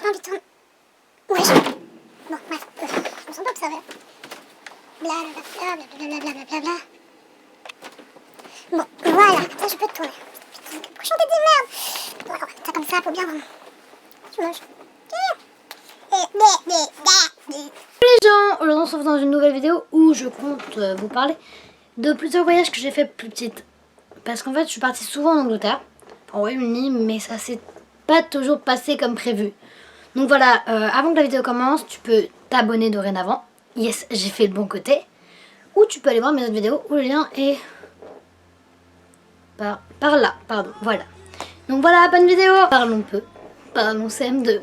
pas envie de tourner. Ouais, bon, bref, je me sens pas observée. Blablabla. Bon, voilà, comme ça je peux te tourner. Putain, quel cochon t'es de merde. Bon, alors, ça comme ça, faut bien... Tu manges. Les gens, aujourd'hui on se retrouve dans une nouvelle vidéo où je compte vous parler de plusieurs voyages que j'ai fait plus petites. Parce qu'en fait, je suis partie souvent en Angleterre, au Royaume-Uni, mais ça s'est pas toujours passé comme prévu. Donc voilà, avant que la vidéo commence, tu peux t'abonner dorénavant. Yes, j'ai fait le bon côté. Ou tu peux aller voir mes autres vidéos où le lien est par là, pardon, voilà. Donc voilà, bonne vidéo. Parlons peu, parlons CM2.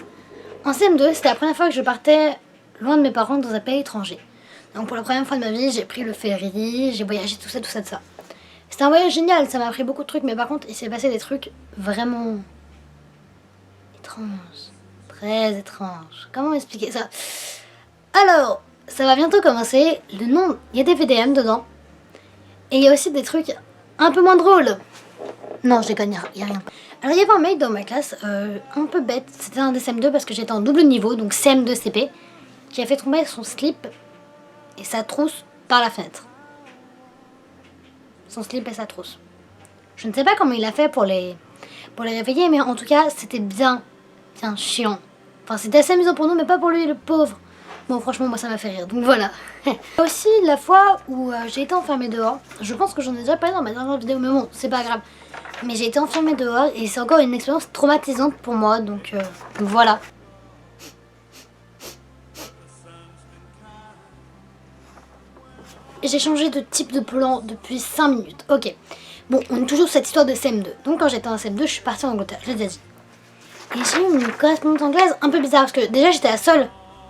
En CM2, c'était la première fois que je partais loin de mes parents dans un pays étranger. Donc pour la première fois de ma vie, j'ai pris le ferry, j'ai voyagé, tout ça. C'était un voyage génial, ça m'a appris beaucoup de trucs, mais par contre, il s'est passé des trucs vraiment étranges, très étranges. Comment expliquer ça? Alors, ça va bientôt commencer, le nom, il y a des VDM dedans, et il y a aussi des trucs un peu moins drôles. Non, je déconne, il n'y a rien. Alors il y avait un mec dans ma classe, un peu bête, c'était un des CM2 parce que j'étais en double niveau, donc CM2 CP, qui a fait tomber son slip et sa trousse par la fenêtre. Son slip et sa trousse. Je ne sais pas comment il a fait pour les réveiller, mais en tout cas, c'était bien chiant. Enfin, c'était assez amusant pour nous, mais pas pour lui, le pauvre. Bon, franchement, moi, ça m'a fait rire, donc voilà. Aussi, la fois où j'ai été enfermée dehors, je pense que j'en ai déjà parlé dans ma dernière vidéo, mais bon, c'est pas grave. Mais j'ai été enfermée dehors, et c'est encore une expérience traumatisante pour moi, donc voilà. J'ai changé de type de plan depuis 5 minutes. Ok. Bon, on est toujours sur cette histoire de CM2. Donc quand j'étais en CM2, je suis partie en Angleterre, je l'ai déjà dit. Et j'ai eu une correspondante anglaise un peu bizarre parce que déjà j'étais la seule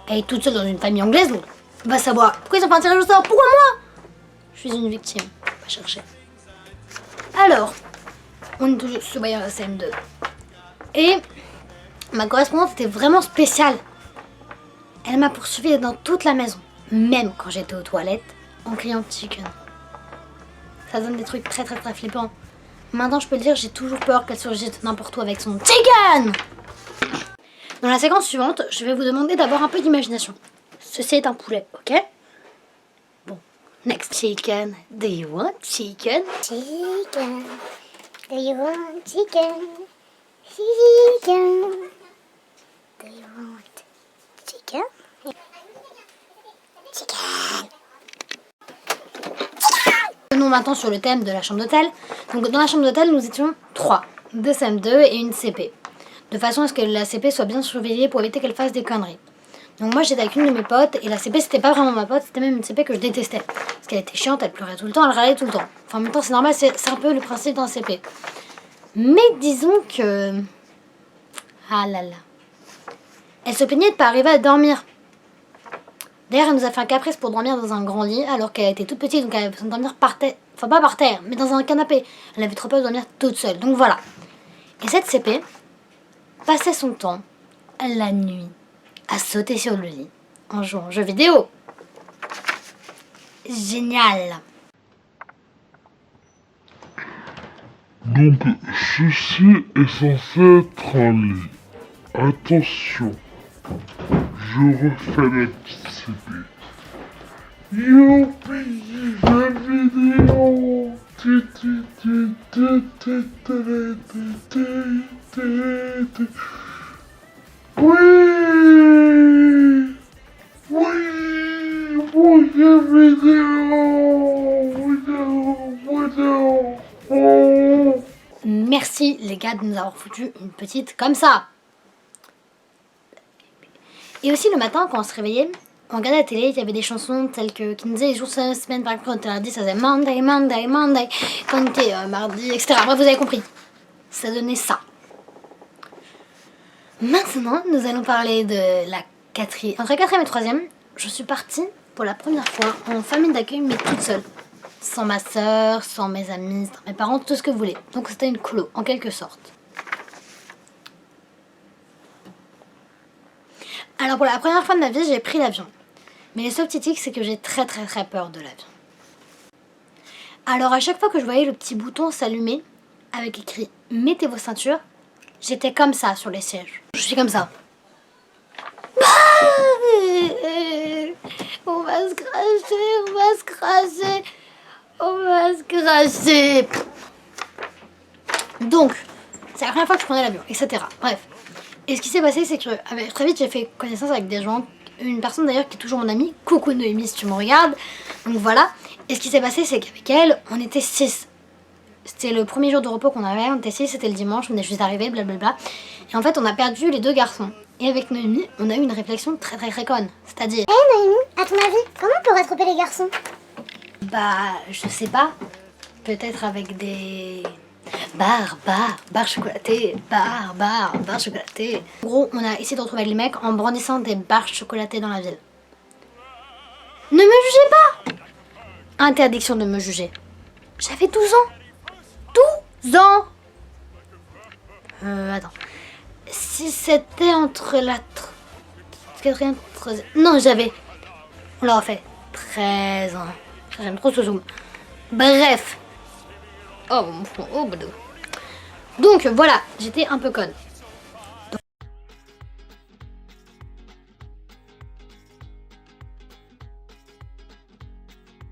à être toute seule dans une famille anglaise, donc on va savoir pourquoi ils ont fait un tirage au sort. Pourquoi moi? Je suis une victime. On va chercher. Alors, on est toujours sur la CM2. Et ma correspondante était vraiment spéciale. Elle m'a poursuivie dans toute la maison, même quand j'étais aux toilettes, en criant chicken. Ça donne des trucs très flippants. Maintenant je peux le dire, j'ai toujours peur qu'elle surgisse n'importe où avec son chicken. Dans la séquence suivante, je vais vous demander d'avoir un peu d'imagination. Ceci est un poulet, ok? Bon, next. Chicken, do you want chicken? Chicken, do you want chicken? Chicken, do you want chicken? Chicken. Nous maintenant sur le thème de la chambre d'hôtel. Donc dans la chambre d'hôtel, nous étions 3, 2 CM2 et une CP. De façon à ce que la CP soit bien surveillée pour éviter qu'elle fasse des conneries. Donc moi j'étais avec une de mes potes et la CP c'était pas vraiment ma pote, c'était même une CP que je détestais. Parce qu'elle était chiante, elle pleurait tout le temps, elle râlait tout le temps. Enfin en même temps c'est normal, c'est un peu le principe d'un CP. Mais disons que... Ah là là. Elle se plaignait de pas arriver à dormir. D'ailleurs, elle nous a fait un caprice pour dormir dans un grand lit alors qu'elle était toute petite, donc elle avait besoin de dormir par terre. Enfin, pas par terre, mais dans un canapé. Elle avait trop peur de dormir toute seule, donc voilà. Et cette CP passait son temps, la nuit, à sauter sur le lit en jouant aux jeux vidéo. Génial! Donc, ceci est censé être un lit. Attention, je refais la petite CP. Youpi, la vidéo. Oui, la vidéo. Merci les gars de nous avoir foutu une petite comme ça. Et aussi le matin quand on se réveillait, on regardait la télé, il y avait des chansons telles que qui nous disaient les jours de la semaine. Par exemple quand on était lundi, ça faisait Monday, Monday, Monday. Quand on était mardi, etc. Bref, vous avez compris. Ça donnait ça. Maintenant, nous allons parler de la quatrième. Entre la quatrième et troisième, je suis partie pour la première fois en famille d'accueil, mais toute seule. Sans ma soeur, sans mes amis, sans mes parents, tout ce que vous voulez. Donc c'était une colo, en quelque sorte. Alors pour la première fois de ma vie, j'ai pris l'avion. Mais le seul petit tic, c'est que j'ai très peur de l'avion. Alors à chaque fois que je voyais le petit bouton s'allumer, avec écrit « Mettez vos ceintures », j'étais comme ça sur les sièges. Je suis comme ça. On va se cracher, on va se cracher, on va se cracher. Donc, c'est la première fois que je prenais l'avion, etc. Bref. Et ce qui s'est passé, c'est que très vite, j'ai fait connaissance avec des gens. Une personne d'ailleurs qui est toujours mon amie. Coucou Noémie si tu me regardes. Donc voilà. Et ce qui s'est passé, c'est qu'avec elle, on était 6. C'était le premier jour de repos qu'on avait. On était 6, c'était le dimanche, on est juste arrivé, blablabla. Et en fait, on a perdu les 2 garçons. Et avec Noémie, on a eu une réflexion très très très conne. C'est-à-dire... Eh Noémie, à ton avis, comment on peut rattraper les garçons? Bah, je sais pas. Peut-être avec des... barres chocolatées, barres chocolatées. En gros, on a essayé de retrouver les mecs en brandissant des barres chocolatées dans la ville. Ne me jugez pas! Interdiction de me juger. J'avais 12 ans. 12 ans! Attends. Si c'était entre la... 4e, 3e... Non, j'avais... On l'a refait. 13 ans. J'aime trop ce zoom. Bref. Oh, badou. Donc voilà, j'étais un peu conne.